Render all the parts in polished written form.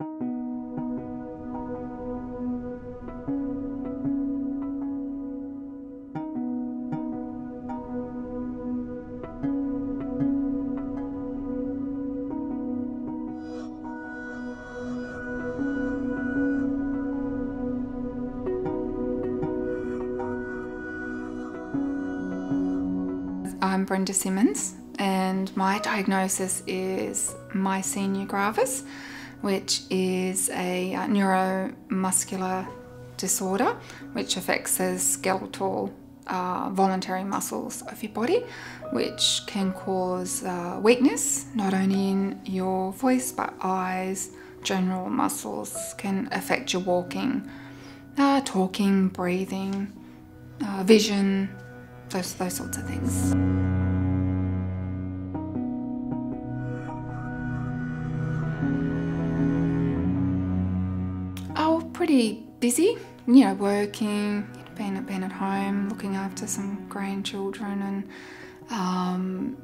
I'm Brenda and my diagnosis is Myasthenia Gravis, which is a neuromuscular disorder which affects the skeletal voluntary muscles of your body, which can cause weakness not only in your voice but eyes, general muscles, can affect your walking, talking, breathing, vision, those sorts of things. Oh, pretty busy, you know, working, being at home, looking after some grandchildren, and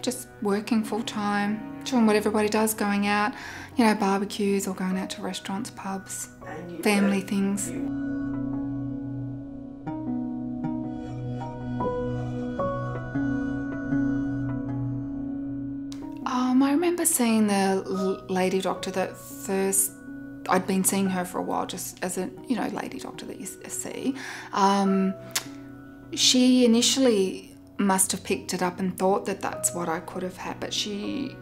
just working full time, doing what everybody does, going out, you know, barbecues or going out to restaurants, pubs, family things. I remember seeing the lady doctor that first, I'd been seeing her for a while just as a, you know, lady doctor that you see. She initially must have picked it up and thought that that's what I could have had, but she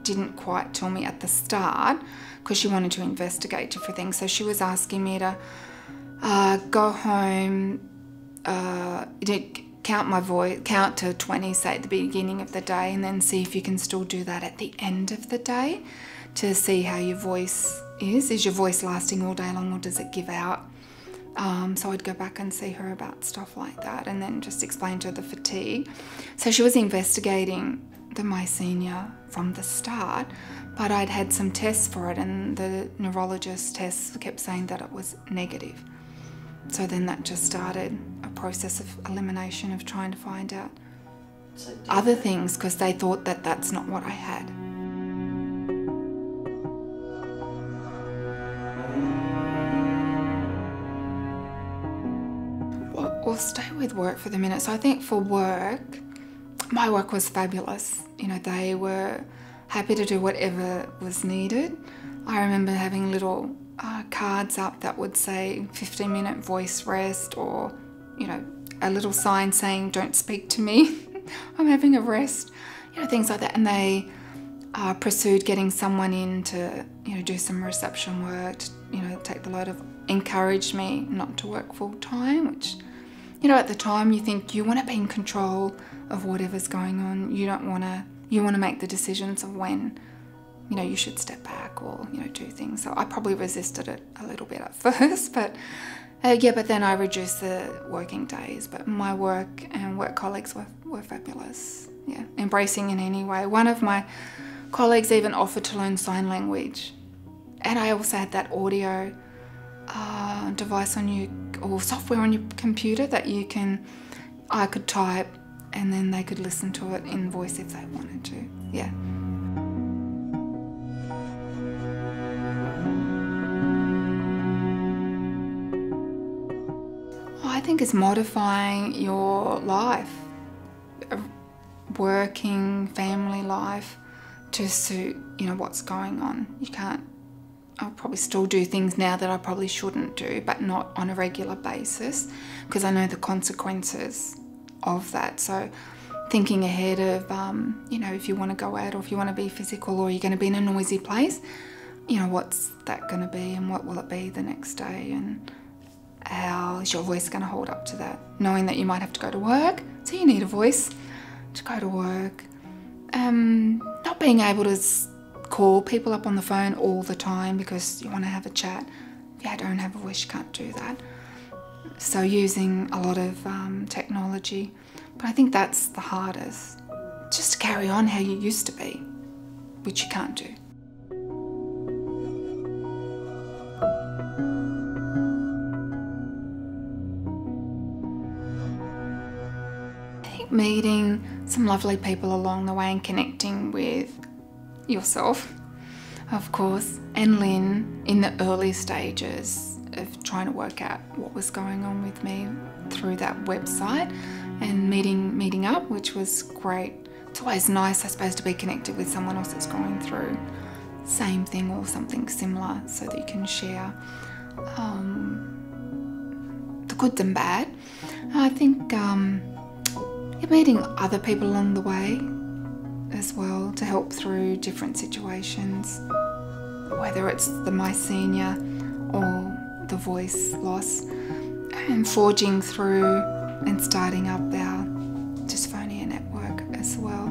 didn't quite tell me at the start because she wanted to investigate different things. So she was asking me to go home, count my voice, count to 20, say at the beginning of the day, and then see if you can still do that at the end of the day to see how your voice is. Is your voice lasting all day long or does it give out? So I'd go back and see her about stuff like that and then just explain to her the fatigue. So she was investigating the myasthenia from the start, but I'd had some tests for it and the neurologist tests kept saying that it was negative. So then that just started a process of elimination of trying to find out other things because they thought that that's not what I had. We'll stay with work for the minute. So I think for work, my work was fabulous. You know, they were happy to do whatever was needed. I remember having little cards up that would say 15-minute voice rest, or, you know, a little sign saying don't speak to me, I'm having a rest, you know, things like that. And they pursued getting someone in to, you know, do some reception work, to, you know, take the load of, encouraged me not to work full time, which, you know, at the time you think you want to be in control of whatever's going on. You don't want to, you want to make the decisions of when, you know, you should step back or, you know, do things. So I probably resisted it a little bit at first, but yeah, but then I reduced the working days. But my work and work colleagues were fabulous, yeah, embracing in any way. One of my colleagues even offered to learn sign language. And I also had that audio device on you, or software on your computer that you can, I could type and then they could listen to it in voice if they wanted to, yeah. I think it's modifying your life, working, family life to suit, you know, what's going on. You can't, I'll probably still do things now that I probably shouldn't do, but not on a regular basis because I know the consequences of that. So thinking ahead of, you know, if you want to go out or if you want to be physical or you're going to be in a noisy place, you know, what's that going to be and what will it be the next day, and how is your voice going to hold up to that? Knowing that you might have to go to work, so you need a voice to go to work. Not being able to call people up on the phone all the time because you want to have a chat. If you don't have a voice, you can't do that. So using a lot of technology. But I think that's the hardest. Just to carry on how you used to be, which you can't do. Meeting some lovely people along the way and connecting with yourself. of course, and Lynn in the early stages of trying to work out what was going on with me through that website and meeting up, which was great. It's always nice, I suppose, to be connected with someone else that's going through the same thing or something similar, so that you can share the good and bad. I think you're meeting other people along the way as well to help through different situations, whether it's the myasthenia or the voice loss, and forging through and starting up our Dysphonia network as well,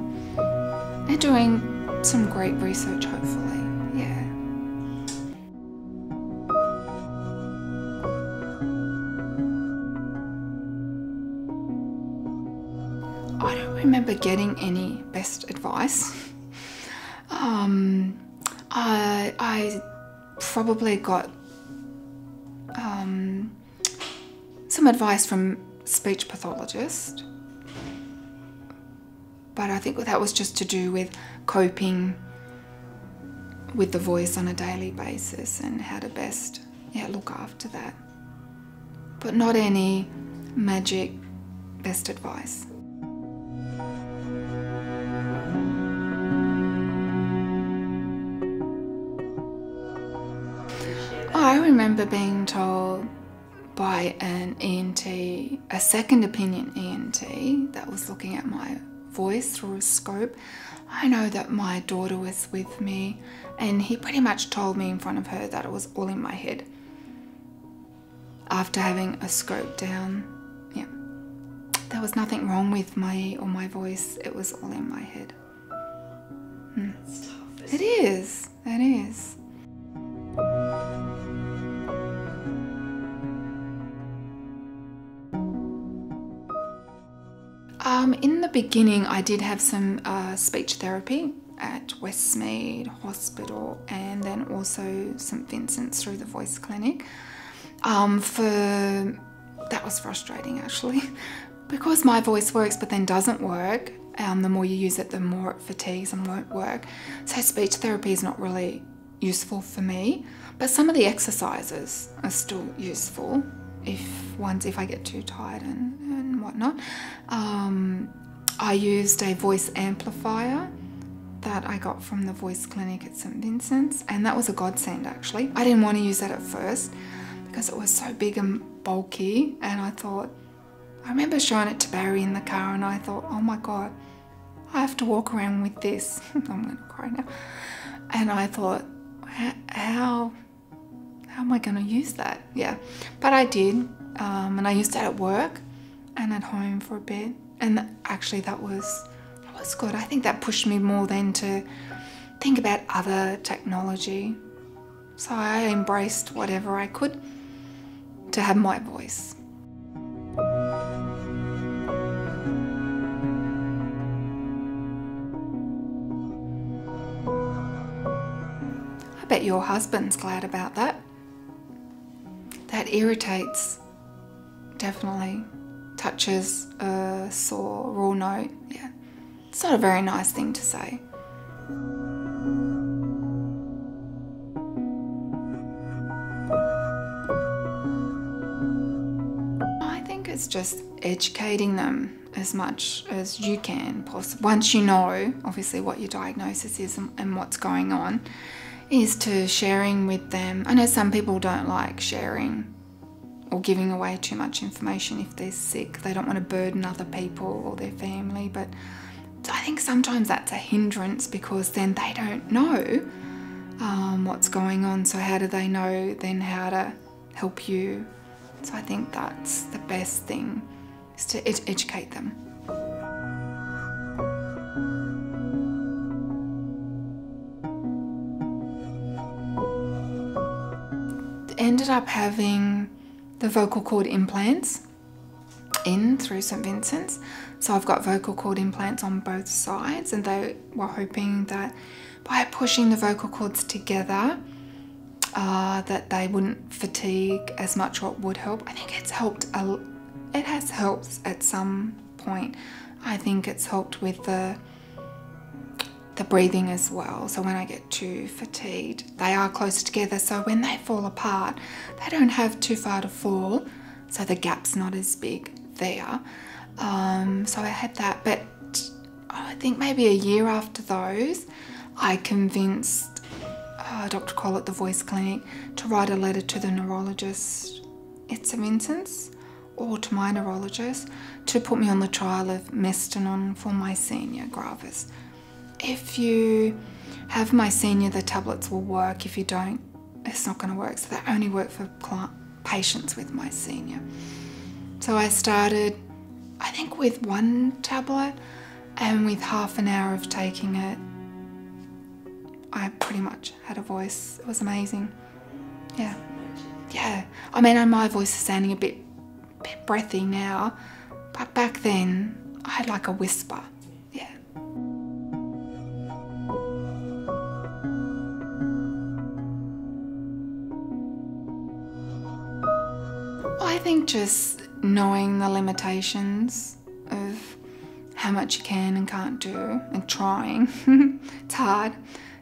and doing some great research, hopefully. Yeah. I don't remember getting any best advice. I probably got some advice from speech pathologist, but I think that was just to do with coping with the voice on a daily basis and how to best look after that, but not any magic best advice. I remember being told by an ENT, a second opinion ENT that was looking at my voice through a scope. I know that my daughter was with me, and he pretty much told me in front of her that it was all in my head. After having a scope down, yeah, there was nothing wrong with me or my voice, it was all in my head. That's tough, it is. In the beginning, I did have some speech therapy at Westmead Hospital, and then also St Vincent's through the voice clinic. That was frustrating, actually, because my voice works but then doesn't work. The more you use it, the more it fatigues and won't work. So speech therapy is not really useful for me, but some of the exercises are still useful if I get too tired and whatnot. I used a voice amplifier that I got from the voice clinic at St Vincent's, and that was a godsend, actually. I didn't want to use that at first because it was so big and bulky, and I remember showing it to Barry in the car, and I thought, oh my God, I have to walk around with this. I'm going to cry now. And I thought, how am I going to use that? Yeah, but I did, and I used it at work and at home for a bit, and actually that was good. I think that pushed me more then to think about other technology. So I embraced whatever I could to have my voice. I bet your husband's glad about that. That irritates, definitely. Touches a sore, raw note. Yeah, it's not a very nice thing to say. I think it's just educating them as much as you can possibly. Once you know, obviously, what your diagnosis is and what's going on, is to sharing with them. I know some people don't like sharing or giving away too much information if they're sick. They don't want to burden other people or their family, but I think sometimes that's a hindrance because then they don't know what's going on. So how do they know then how to help you? So I think that's the best thing, is to educate them. Ended up having the vocal cord implants in through St Vincent's. So I've got vocal cord implants on both sides, and they were hoping that by pushing the vocal cords together that they wouldn't fatigue as much, or it would help. I think it's helped. It has helped at some point. I think it's helped with the the breathing as well. So when I get too fatigued, they are close together. So when they fall apart, they don't have too far to fall. So the gap's not as big there. So I had that, but I think maybe a year after those, I convinced Dr. Cole at the Voice Clinic to write a letter to the neurologist at St Vincent's, or to my neurologist, to put me on the trial of Mestinon for Myasthenia Gravis. If you have Myasthenia, the tablets will work. If you don't, it's not going to work. So they only work for patients with Myasthenia. So I started, I think, with one tablet, and with half an hour of taking it, I pretty much had a voice. It was amazing. Yeah. Yeah. I mean, and my voice is sounding a bit breathy now, but back then I had like a whisper. Yeah. I think just knowing the limitations of how much you can and can't do, and trying. It's hard,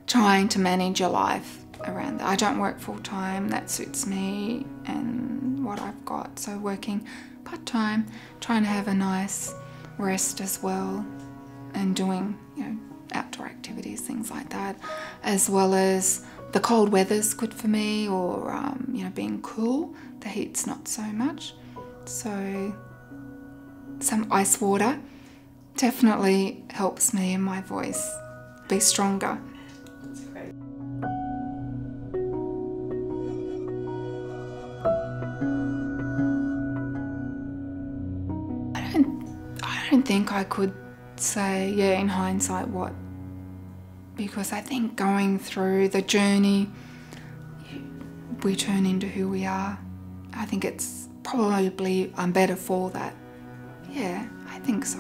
trying to manage your life around that. I don't work full time, that suits me and what I've got. So working part-time, trying to have a nice rest as well, and doing, you know, outdoor activities, things like that, as well as the cold weather's good for me, or you know, being cool. The heat's not so much. So some ice water definitely helps me and my voice be stronger. That's great. I don't think I could say, yeah, in hindsight, what, because I think going through the journey, we turn into who we are. I think it's probably I'm better for that. Yeah, I think so.